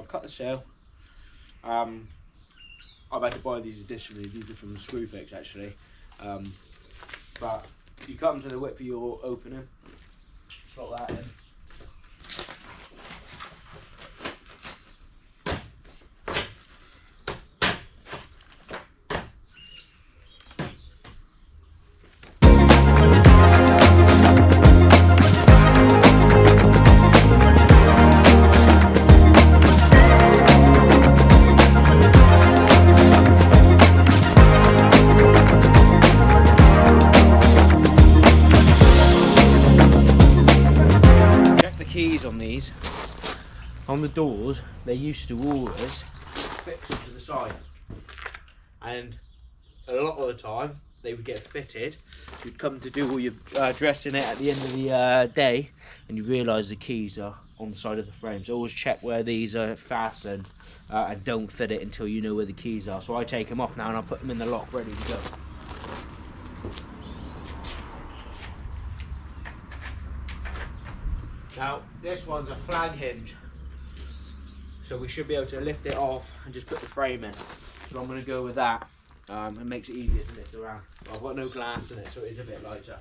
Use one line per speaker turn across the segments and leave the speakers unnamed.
So I've cut the sill. I've had to buy these additionally. These are from Screwfix actually. But you come to the width of your opening, slot that in. On these, on the doors, they used to always fix them to the side, and a lot of the time they would get fitted. You'd come to do all your dressing it at the end of the day, and you realise the keys are on the side of the frame. So always check where these are fastened and don't fit it until you know where the keys are. So I take them off now and I put them in the lock ready to go. Now, this one's a flag hinge, so we should be able to lift it off and just put the frame in. So I'm going to go with that. It makes it easier to lift around. Well, I've got no glass in it, so it is a bit lighter.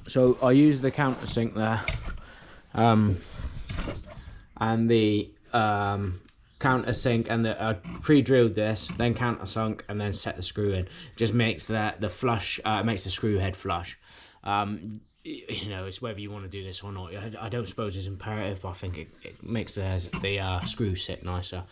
So I use the countersink there, and the countersink, and the pre-drilled this, then countersunk, and then set the screw in. Just makes the flush, makes the screw head flush. You know, it's whether you want to do this or not. I don't suppose it's imperative, but I think it makes the screw sit nicer.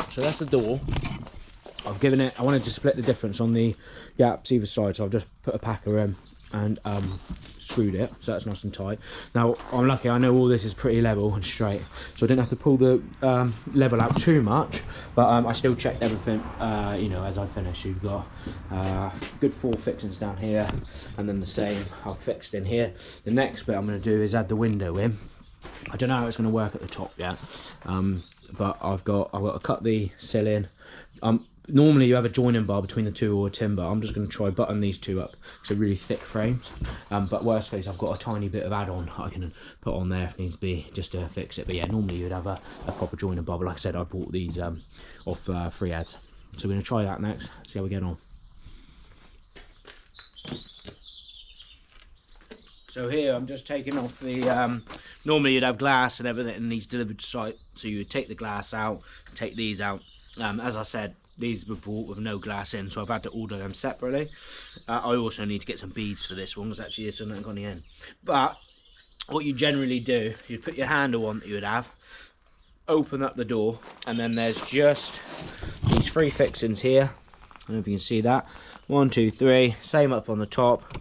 So that's the door. I've given it, I wanted to split the difference on the gaps either side, so I've just put a packer in. and screwed it, so that's nice and tight. Now I'm lucky, I know all this is pretty level and straight, so I didn't have to pull the level out too much, but I still checked everything, you know, as I finished. You've got good 4 fixings down here, and then the same I've fixed in here. The next bit I'm going to do is add the window in. I don't know how it's going to work at the top yet, but I've got to cut the sill in. Normally you have a joining bar between the two or a timber. I'm just going to try button these two up because they're really thick frames. But worst case, I've got a tiny bit of add-on I can put on there if needs be, just to fix it. But yeah, normally you'd have a proper joining bar. But like I said, I bought these off free ads. So we're going to try that next, see how we get on. So here I'm just taking off the, normally you'd have glass and everything in these delivered to site. So you would take the glass out, take these out. As I said, these were bought with no glass in, so I've had to order them separately. I also need to get some beads for this one, because actually it's not on the end. But what you generally do, you put your handle on that you would have, open up the door, and then there's just these 3 fixings here. I don't know if you can see that. 1, 2, 3, same up on the top.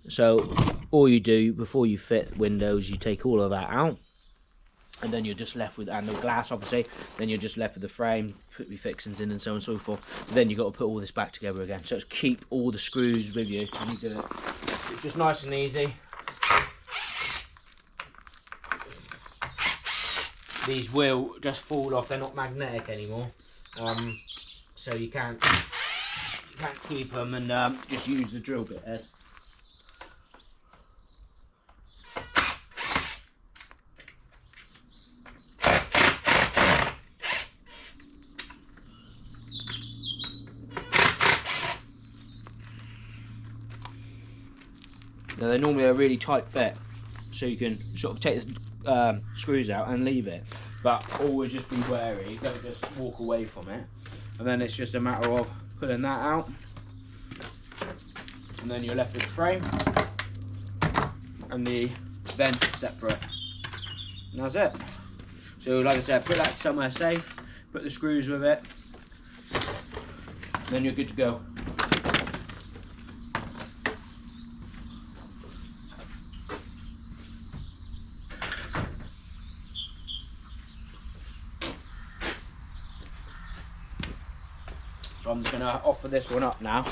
So all you do before you fit windows, you take all of that out, and then you're just left with, and the glass obviously, then you're just left with the frame, put your fixings in and so on and so forth. Then you've got to put all this back together again, so it's keep all the screws with you when you do it. It's just nice and easy. These will just fall off, they're not magnetic anymore, so you can't keep them, and just use the drill bit head. Now they're normally a really tight fit, so you can sort of take the screws out and leave it, but always just be wary, don't just walk away from it. And then it's just a matter of pulling that out, and then you're left with the frame and the vent separate, and that's it. So like I said, put that somewhere safe, put the screws with it, then you're good to go. So I'm just going to offer this one up now.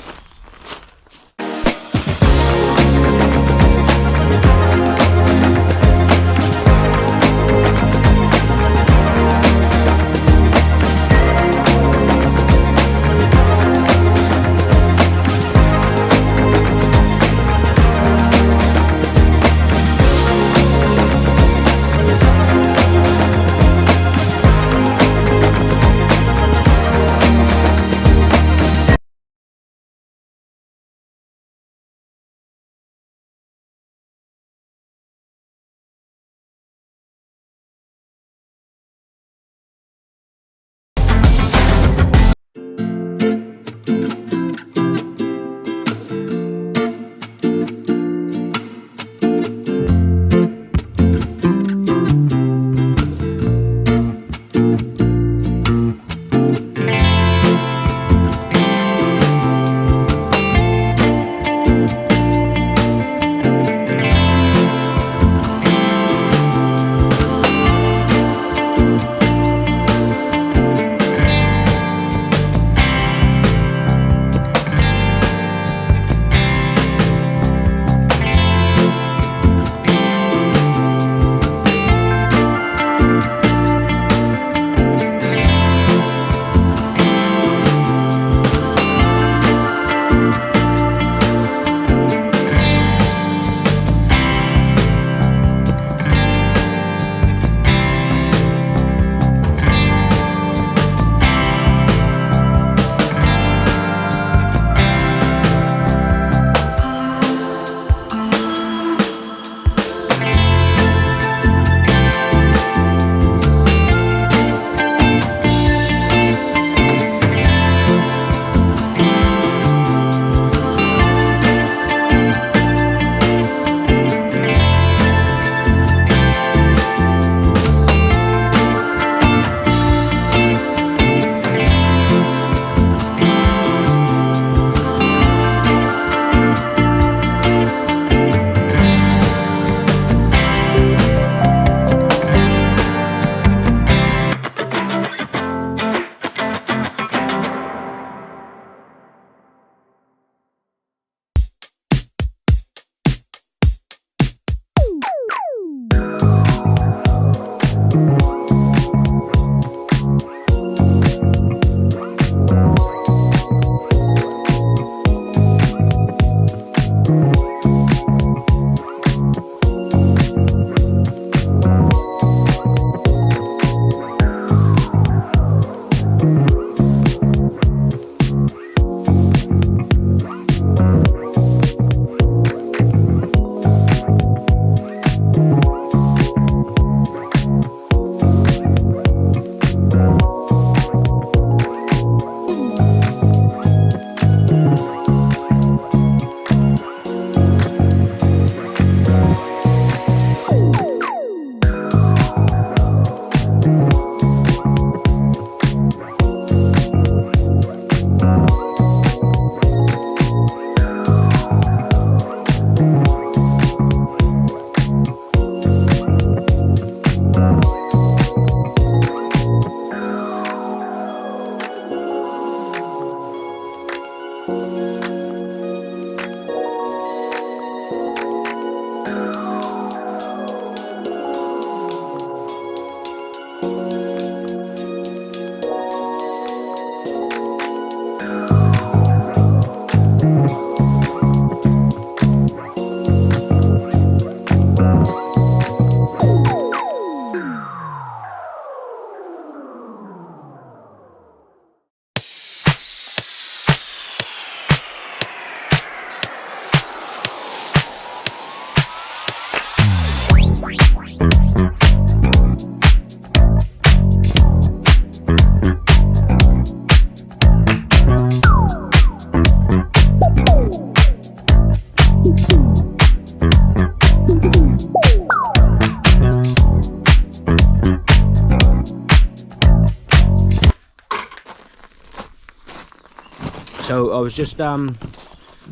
So I was just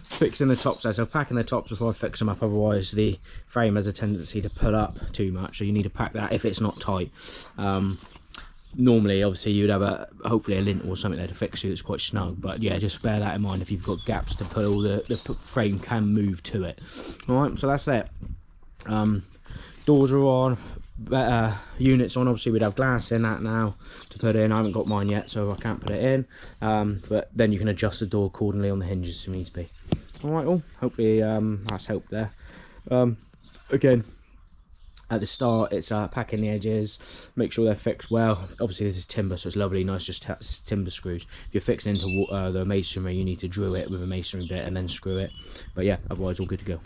fixing the tops there, so packing the tops before I fix them up, otherwise the frame has a tendency to pull up too much, so you need to pack that if it's not tight. Normally obviously you'd have hopefully a lint or something there to fix it that's quite snug, but yeah, just bear that in mind if you've got gaps to pull, the frame can move to it. Alright, so that's it. Doors are on, units on. Obviously we'd have glass in that now to put in. I haven't got mine yet, so I can't put it in, but then you can adjust the door accordingly on the hinges if needs be. Alright, well, hopefully that's helped there. Again, at the start it's packing the edges, make sure they're fixed well. Obviously this is timber, so it's lovely, nice, just timber screws. If you're fixing into the masonry, you need to drill it with a masonry bit and then screw it, but yeah, otherwise all good to go.